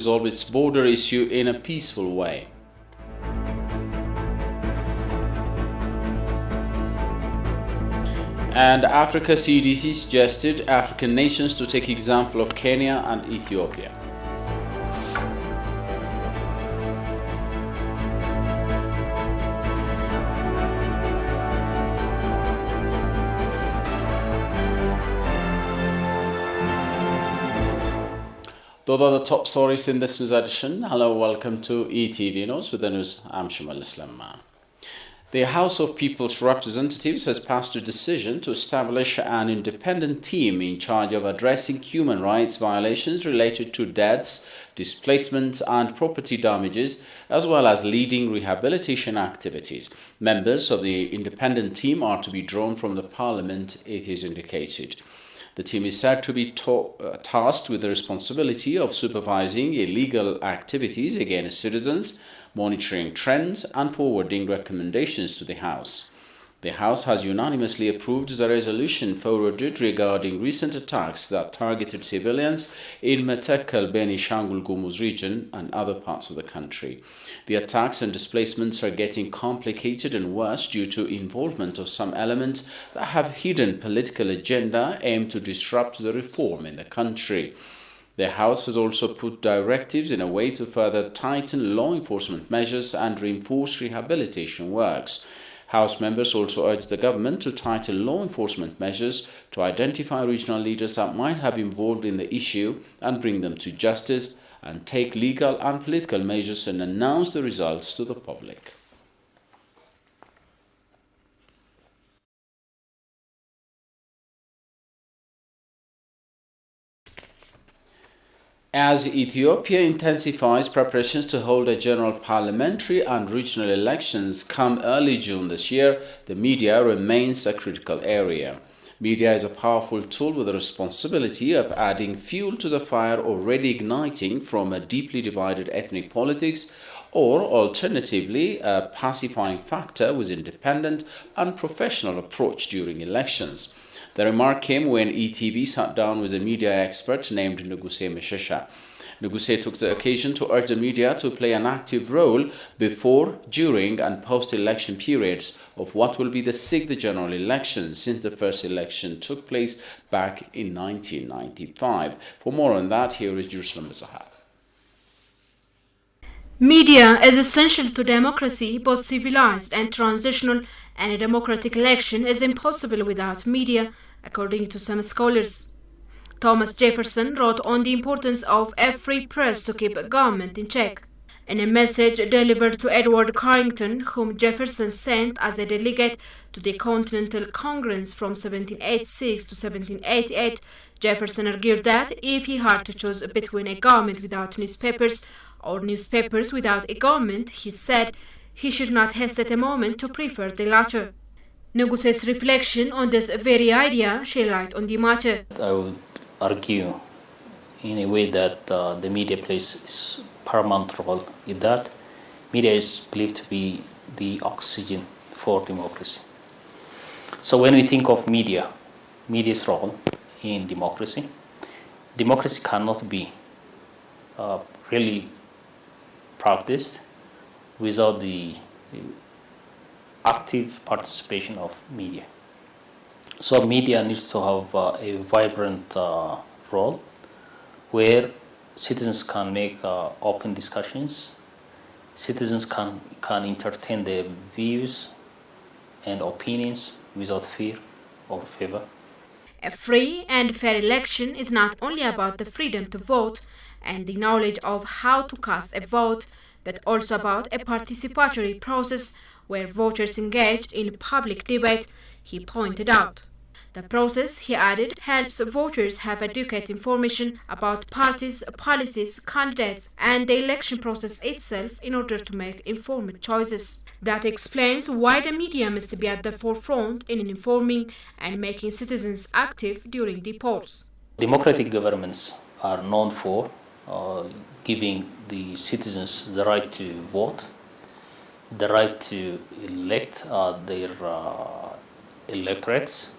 resolve its border issue in a peaceful way. And Africa CDC suggested African nations to take example of Kenya and Ethiopia. Those are the top stories in this news edition. Hello, welcome to ETV News. With the news, I'm Shamal Islam. The House of People's Representatives has passed a decision to establish an independent team in charge of addressing human rights violations related to deaths, displacements, and property damages, as well as leading rehabilitation activities. Members of the independent team are to be drawn from the Parliament, it is indicated. The team is said to be tasked with the responsibility of supervising illegal activities against citizens, monitoring trends, and forwarding recommendations to the House. The House has unanimously approved the resolution forwarded regarding recent attacks that targeted civilians in Matakkal, Benishangul Gumuz region and other parts of the country. The attacks and displacements are getting complicated and worse due to involvement of some elements that have hidden political agenda aimed to disrupt the reform in the country. The House has also put directives in a way to further tighten law enforcement measures and reinforce rehabilitation works. House members also urged the government to tighten law enforcement measures to identify regional leaders that might have involved in the issue and bring them to justice, and take legal and political measures and announce the results to the public. As Ethiopia intensifies preparations to hold a general parliamentary and regional elections come early June this year, the media remains a critical area. Media is a powerful tool with the responsibility of adding fuel to the fire already igniting from a deeply divided ethnic politics, or alternatively, a pacifying factor with independent and professional approach during elections. The remark came when ETV sat down with a media expert named Nuguse Meshesha. Nuguse took the occasion to urge the media to play an active role before, during, and post-election periods of what will be the sixth general election since the first election took place back in 1995. For more on that, here is Jerusalem Zahar. Media is essential to democracy. Both civilized and transitional, and a democratic election is impossible without media, according to some scholars. Thomas Jefferson wrote on the importance of a free press to keep government in check. In a message delivered to Edward Carrington, whom Jefferson sent as a delegate to the Continental Congress from 1786 to 1788, Jefferson argued that if he had to choose between a government without newspapers or newspapers without a government, he said he should not hesitate a moment to prefer the latter. Nuguse's reflection on this very idea shed light on the matter. I would argue in a way that the media plays paramount role in that. Media is believed to be the oxygen for democracy. So when we think of media's role in democracy cannot be really practiced without the active participation of media. So media needs to have a vibrant role where citizens can make open discussions, citizens can entertain their views and opinions without fear or favor. A free and fair election is not only about the freedom to vote and the knowledge of how to cast a vote, but also about a participatory process where voters engage in public debate, he pointed out. The process, he added, helps voters have adequate information about parties, policies, candidates, and the election process itself in order to make informed choices. That explains why the media must be at the forefront in informing and making citizens active during the polls. Democratic governments are known for giving the citizens the right to vote, the right to elect their electorates,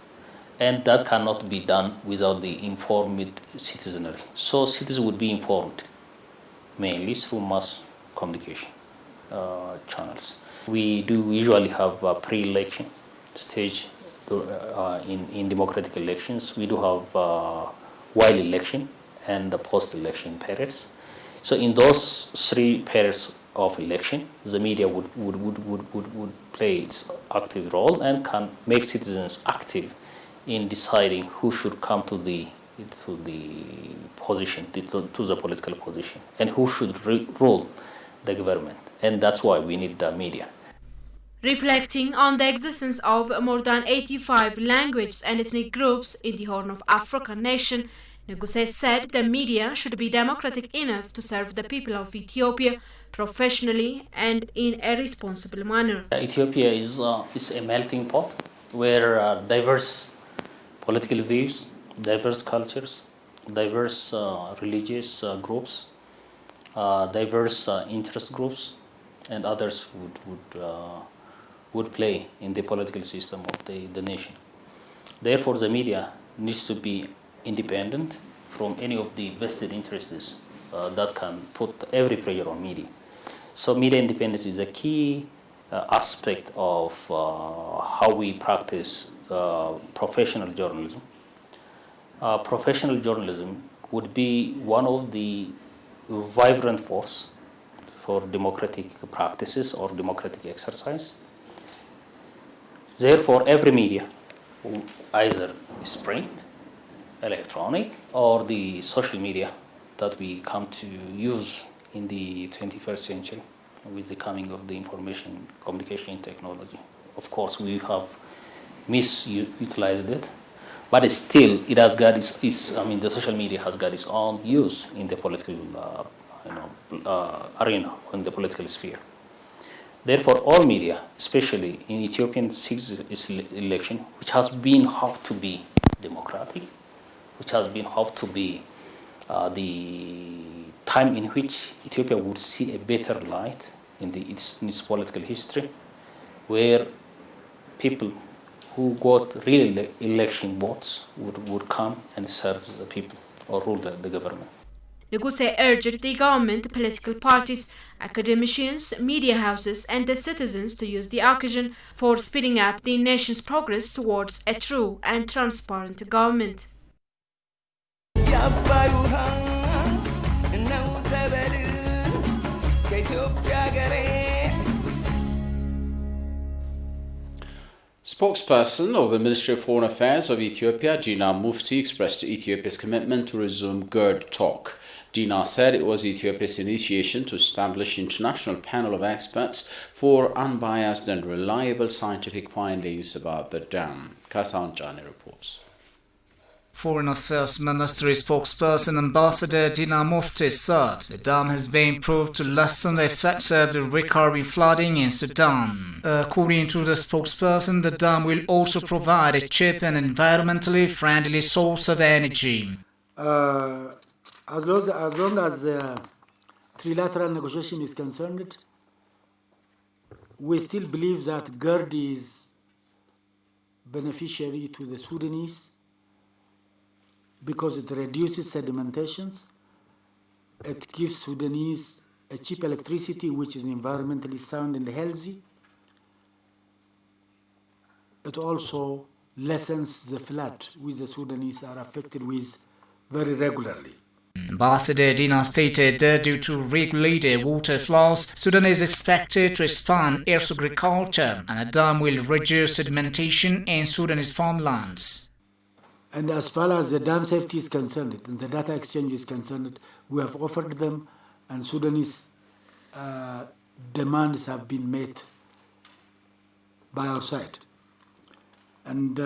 and that cannot be done without the informed citizenry. So citizens would be informed mainly through mass communication channels. We do usually have a pre-election stage in democratic elections. We do have while election and the post-election periods. So in those three periods of election, the media would play its active role and can make citizens active in deciding who should come to the position, to the political position, and who should rule the government. And that's why we need the media. Reflecting on the existence of more than 85 languages and ethnic groups in the Horn of Africa nation, Neguse said the media should be democratic enough to serve the people of Ethiopia professionally and in a responsible manner. Ethiopia is a melting pot where diverse political views, diverse cultures, diverse religious groups, diverse interest groups, and others would play in the political system of the nation. Therefore, the media needs to be independent from any of the vested interests that can put every pressure on media. So media independence is a key aspect of how we practice professional journalism. Professional journalism would be one of the vibrant force for democratic practices or democratic exercise. Therefore, every media, either print, electronic, or the social media that we come to use in the 21st century with the coming of the information communication technology. Of course, we have misutilized it, but still, it has got the social media has got its own use in the political arena, in the political sphere. Therefore, all media, especially in Ethiopian election, which has been hoped to be democratic, which has been hoped to be the time in which Ethiopia would see a better light in its political history, where people who got real election votes would come and serve the people or rule the government. Neguse urged the government, political parties, academicians, media houses, and the citizens to use the occasion for speeding up the nation's progress towards a true and transparent government. Spokesperson of the Ministry of Foreign Affairs of Ethiopia, Dina Mufti, expressed Ethiopia's commitment to resume GERD talk. Dina said it was Ethiopia's initiation to establish an international panel of experts for unbiased and reliable scientific findings about the dam. Kasan Jani reports. Foreign Affairs Ministry spokesperson Ambassador Dina Mufti said the dam has been proved to lessen the effects of the recurring flooding in Sudan. According to the spokesperson, the dam will also provide a cheap and environmentally friendly source of energy. As long as the trilateral negotiation is concerned, we still believe that GERD is beneficiary to the Sudanese because it reduces sedimentations, it gives Sudanese a cheap electricity which is environmentally sound and healthy. It also lessens the flood which the Sudanese are affected with very regularly. Ambassador Dina stated that due to regulated water flows, Sudan is expected to expand its agriculture and a dam will reduce sedimentation in Sudanese farmlands. And as far as the dam safety is concerned and the data exchange is concerned, we have offered them and Sudanese demands have been met by our side. And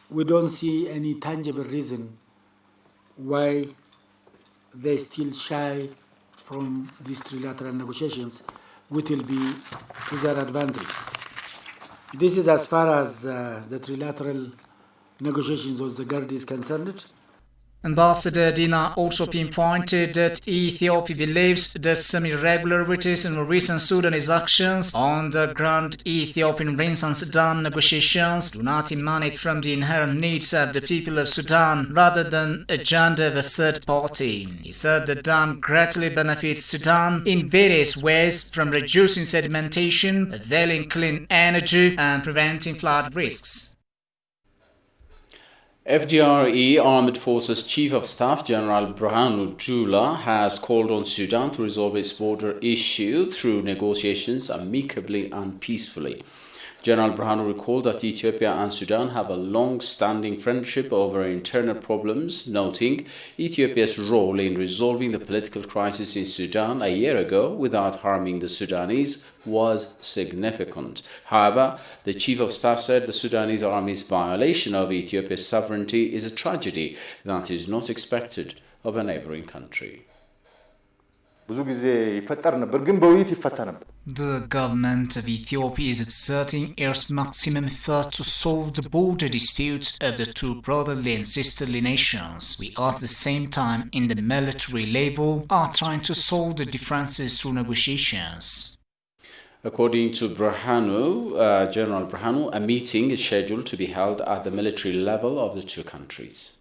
we don't see any tangible reason why they still shy from these trilateral negotiations, which will be to their advantage. This is as far as the trilateral negotiations of the GERD is concerned. Ambassador Dina also pinpointed that Ethiopia believes that some irregularities in recent Sudanese actions on the ground Ethiopian brings on Sudan negotiations do not emanate from the inherent needs of the people of Sudan rather than agenda of a third party. He said the dam greatly benefits Sudan in various ways, from reducing sedimentation, availing clean energy, and preventing flood risks. FDRE Armed Forces Chief of Staff General Burhanu Jula has called on Sudan to resolve its border issue through negotiations amicably and peacefully. General Burhanu recalled that Ethiopia and Sudan have a long-standing friendship over internal problems, noting Ethiopia's role in resolving the political crisis in Sudan a year ago without harming the Sudanese was significant. However, the Chief of Staff said the Sudanese army's violation of Ethiopia's sovereignty is a tragedy that is not expected of a neighboring country. The government of Ethiopia is exerting its maximum effort to solve the border disputes of the two brotherly and sisterly nations. We at the same time, in the military level, are trying to solve the differences through negotiations. According to General Burhanu, a meeting is scheduled to be held at the military level of the two countries.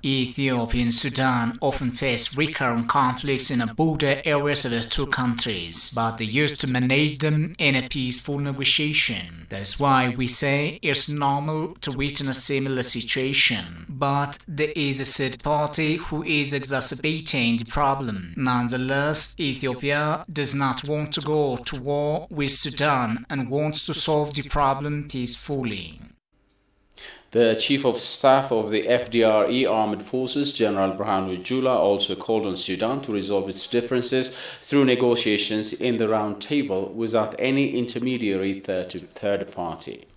Ethiopia and Sudan often face recurrent conflicts in the border areas of the two countries, but they used to manage them in a peaceful negotiation. That is why we say it's normal to witness a similar situation. But there is a third party who is exacerbating the problem. Nonetheless, Ethiopia does not want to go to war with Sudan and wants to solve the problem peacefully. The Chief of Staff of the FDRE Armed Forces, General Burhanu Jula, also called on Sudan to resolve its differences through negotiations in the round table without any intermediary third party.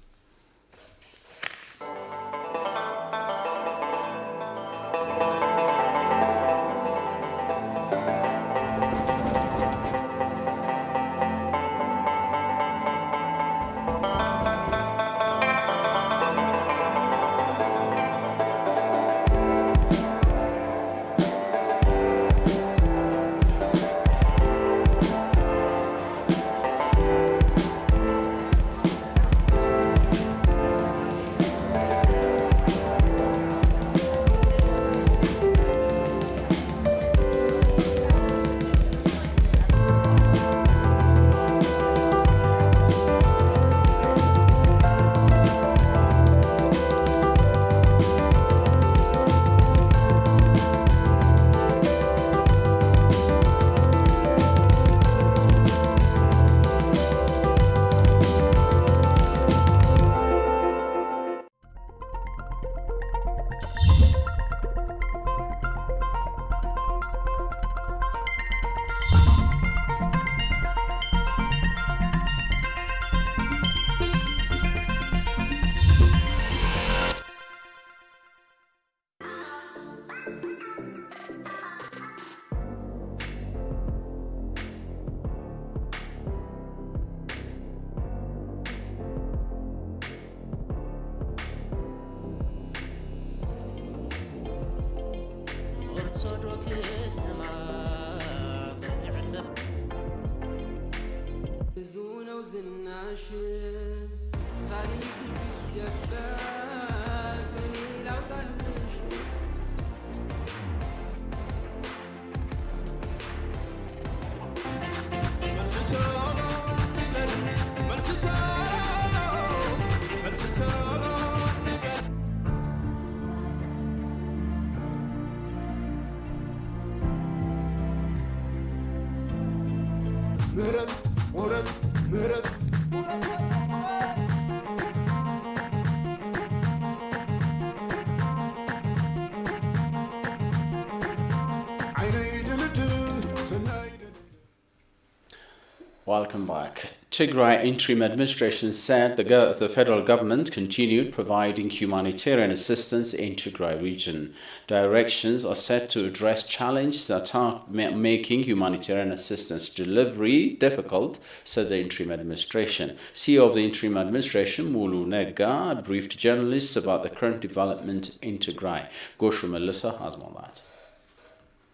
Welcome back. Tigray interim administration said the federal government continued providing humanitarian assistance in Tigray region. Directions are set to address challenges that are making humanitarian assistance delivery difficult, said the interim administration. CEO of the interim administration, Mulu Nega, briefed journalists about the current development in Tigray. Goshu Melissa has more that.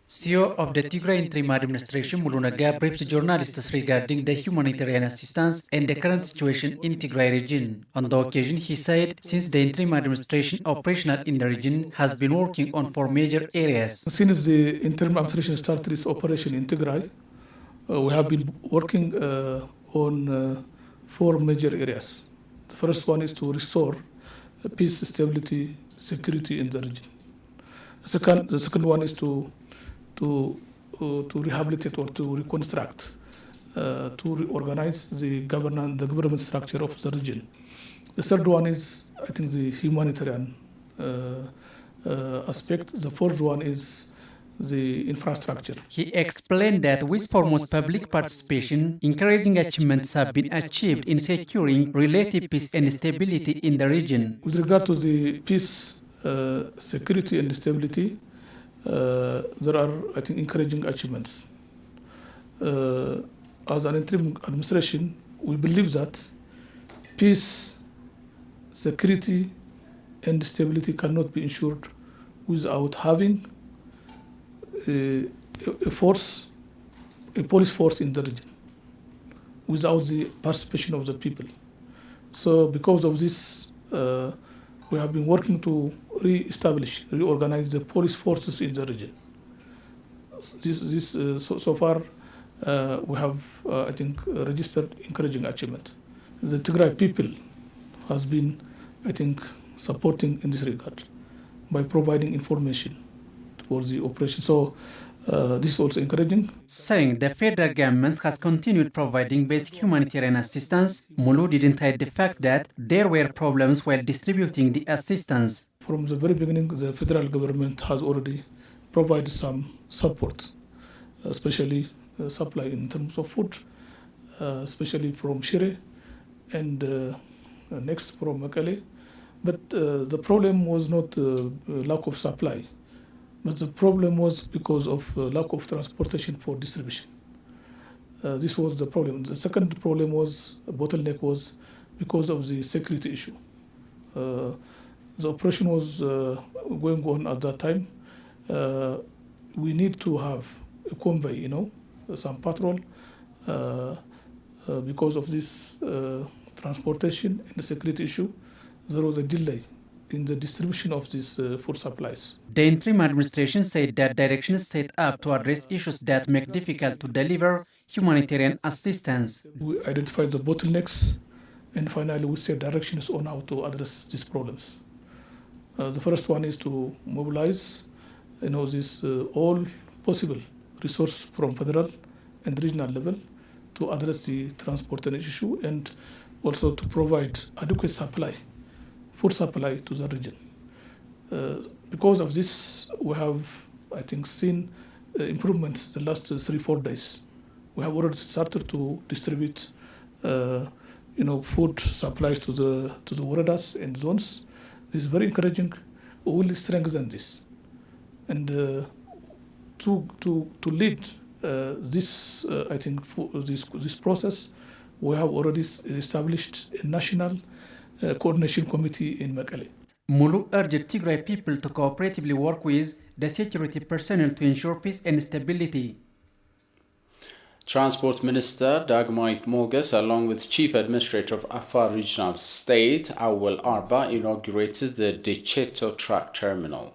CEO of the Tigray Interim Administration, Mulunaga, briefed journalists regarding the humanitarian assistance and the current situation in Tigray region. On the occasion, he said, since the interim administration operational in the region has been working on 4 major areas. Since the interim administration started its operation in Tigray, we have been working on 4 major areas. The first one is to restore peace, stability, security in the region. The second one is to rehabilitate or to reconstruct, to reorganize the government structure of the region. The third one is, I think, the humanitarian aspect. The fourth one is the infrastructure. He explained that with foremost public participation, encouraging achievements have been achieved in securing relative peace and stability in the region. With regard to the peace, security and stability, there are, I think, encouraging achievements. As an interim administration, we believe that peace, security, and stability cannot be ensured without having a police force in the region, without the participation of the people. So because of this, we have been working to reorganize the police forces in the region. So far, we have, I think, registered encouraging achievement. The Tigray people has been, I think, supporting in this regard by providing information towards the operation. So this is also encouraging. Saying the federal government has continued providing basic humanitarian assistance, Mulu didn't hide the fact that there were problems while distributing the assistance. From the very beginning, the federal government has already provided some support, especially supply in terms of food, especially from Shire and next from Mekelle. But the problem was not lack of supply, but the problem was because of lack of transportation for distribution. This was the problem. The second problem was, bottleneck was because of the security issue. The operation was going on at that time. We need to have a convoy, some patrol. Because of this transportation and the security issue, there was a delay in the distribution of these food supplies. The interim administration said that directions set up to address issues that make difficult to deliver humanitarian assistance. We identified the bottlenecks, and finally we set directions on how to address these problems. The first one is to mobilize, this all possible resources from federal and regional level to address the transportation issue, and also to provide adequate food supply to the region. Because of this, we have, I think, seen improvements the last 3-4 days. We have already started to distribute, food supplies to the woredas and zones. This is very encouraging. We will strengthen this, and to lead this, I think, this process, we have already established a national coordination committee in Mekelle. Mulu urged Tigray people to cooperatively work with the security personnel to ensure peace and stability. Transport Minister Dagmait Moges, along with Chief Administrator of Afar Regional State, Awel Arba, inaugurated the Decheto Truck Terminal.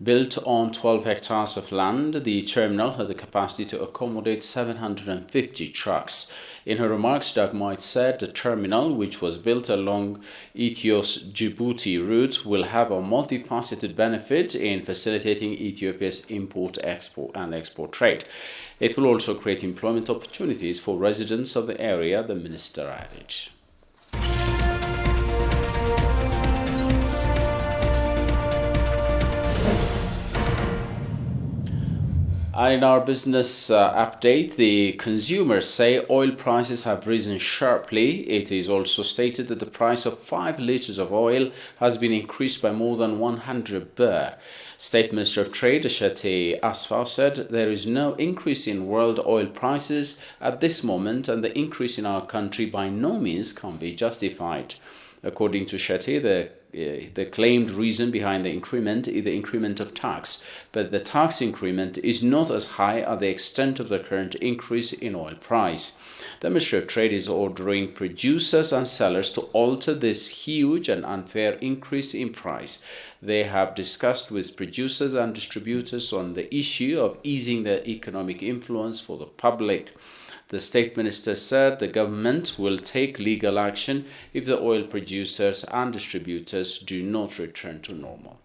Built on 12 hectares of land, the terminal has the capacity to accommodate 750 trucks. In her remarks, Dagmait said the terminal, which was built along Ethiopia's-Djibouti route, will have a multifaceted benefit in facilitating Ethiopia's import-export trade. It will also create employment opportunities for residents of the area, the minister added. In our business update, the consumers say oil prices have risen sharply. It is also stated that the price of 5 liters of oil has been increased by more than 100 birr. State Minister of Trade Ashate Asfaw said there is no increase in world oil prices at this moment, and the increase in our country by no means can be justified. According to Shetty, the claimed reason behind the increment is the increment of tax, but the tax increment is not as high as the extent of the current increase in oil price. The Ministry of Trade is ordering producers and sellers to alter this huge and unfair increase in price. They have discussed with producers and distributors on the issue of easing their economic influence for the public. The State Minister said the government will take legal action if the oil producers and distributors do not return to normal.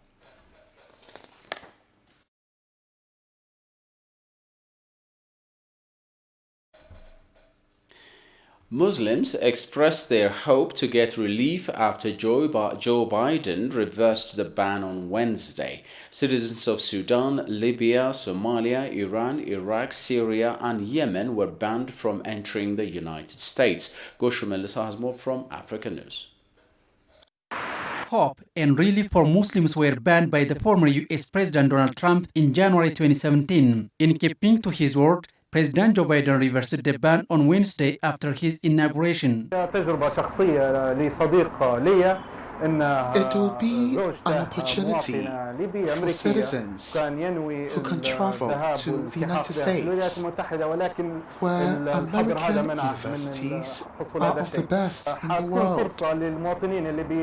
Muslims expressed their hope to get relief after Joe Biden reversed the ban on Wednesday. Citizens of Sudan, Libya, Somalia, Iran, Iraq, Syria, and Yemen were banned from entering the United States. Goshu Melissa has more from Africa News. Hope and relief for Muslims were banned by the former U.S. President Donald Trump in January 2017. In keeping to his word, President Joe Biden reversed the ban on Wednesday after his inauguration. It will be an opportunity for citizens who can travel to the United States, where American universities are of the best in the world.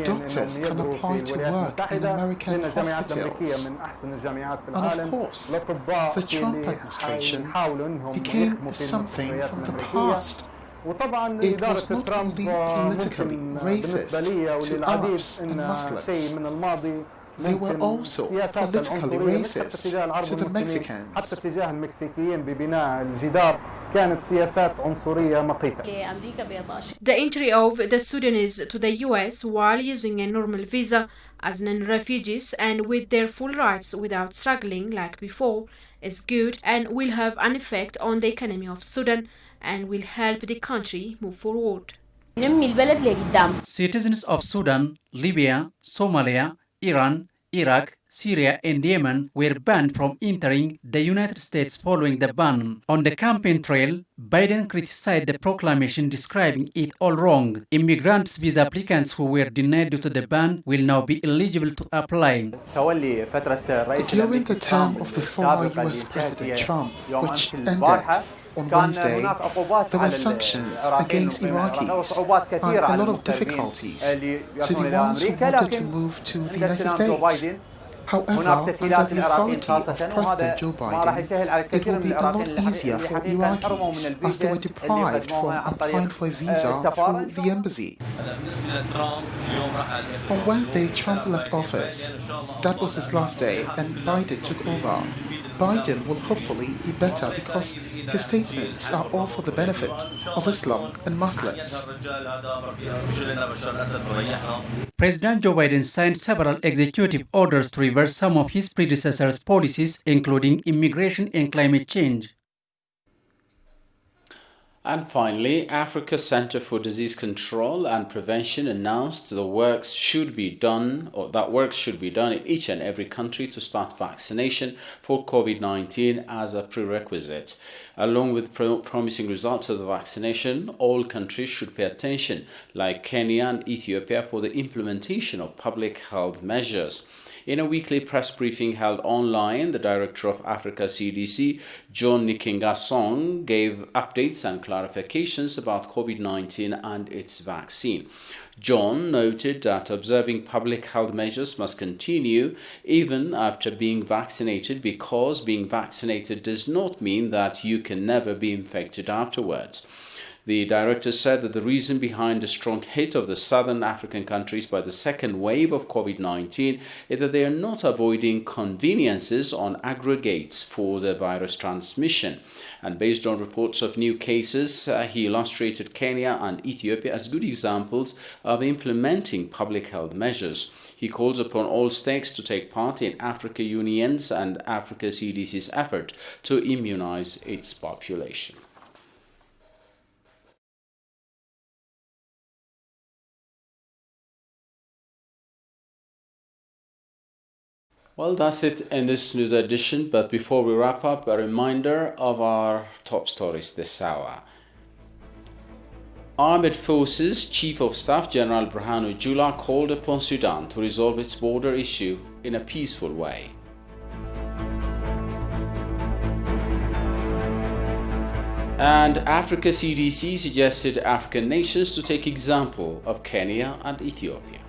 Doctors can apply to work in American hospitals. And of course, the Trump administration became something from the past. It was not only politically racist to Arabs and Muslims, they were also politically racist to the Mexicans. The entry of the Sudanese to the US while using a normal visa as non-refugees and with their full rights without struggling like before is good and will have an effect on the economy of Sudan and will help the country move forward. Citizens of Sudan, Libya, Somalia, Iran, Iraq, Syria, and Yemen were banned from entering the United States following the ban. On the campaign trail, Biden criticized the proclamation, describing it all wrong. Immigrants visa applicants who were denied due to the ban will now be eligible to apply. During the term of the former US President Trump, which ended on Wednesday, there were sanctions against Iraqis and a lot of difficulties to the ones who wanted to move to the United States. However, under the authority of President Joe Biden, it will be a lot easier for Iraqis as they were deprived from applying for a visa through the embassy. On Wednesday, Trump left office. That was his last day, and Biden took over. Biden will hopefully be better because his statements are all for the benefit of Islam and Muslims. President Joe Biden signed several executive orders to reverse some of his predecessors' policies, including immigration and climate change. And finally, Africa Center for Disease Control and Prevention announced that works should be done in each and every country to start vaccination for COVID-19 as a prerequisite. Along with promising results of the vaccination, all countries should pay attention, like Kenya and Ethiopia, for the implementation of public health measures. In a weekly press briefing held online, the director of Africa CDC, John Nikingasong, gave updates and clarifications about COVID-19 and its vaccine. John noted that observing public health measures must continue even after being vaccinated, because being vaccinated does not mean that you can never be infected afterwards. The director said that the reason behind the strong hit of the southern African countries by the second wave of COVID-19 is that they are not avoiding conveniences on aggregates for the virus transmission. And based on reports of new cases, he illustrated Kenya and Ethiopia as good examples of implementing public health measures. He calls upon all states to take part in Africa Union's and Africa CDC's effort to immunize its population. Well, that's it in this news edition, but before we wrap up, a reminder of our top stories this hour. Armed Forces Chief of Staff General Burhanu Jula called upon Sudan to resolve its border issue in a peaceful way. And Africa CDC suggested African nations to take example of Kenya and Ethiopia.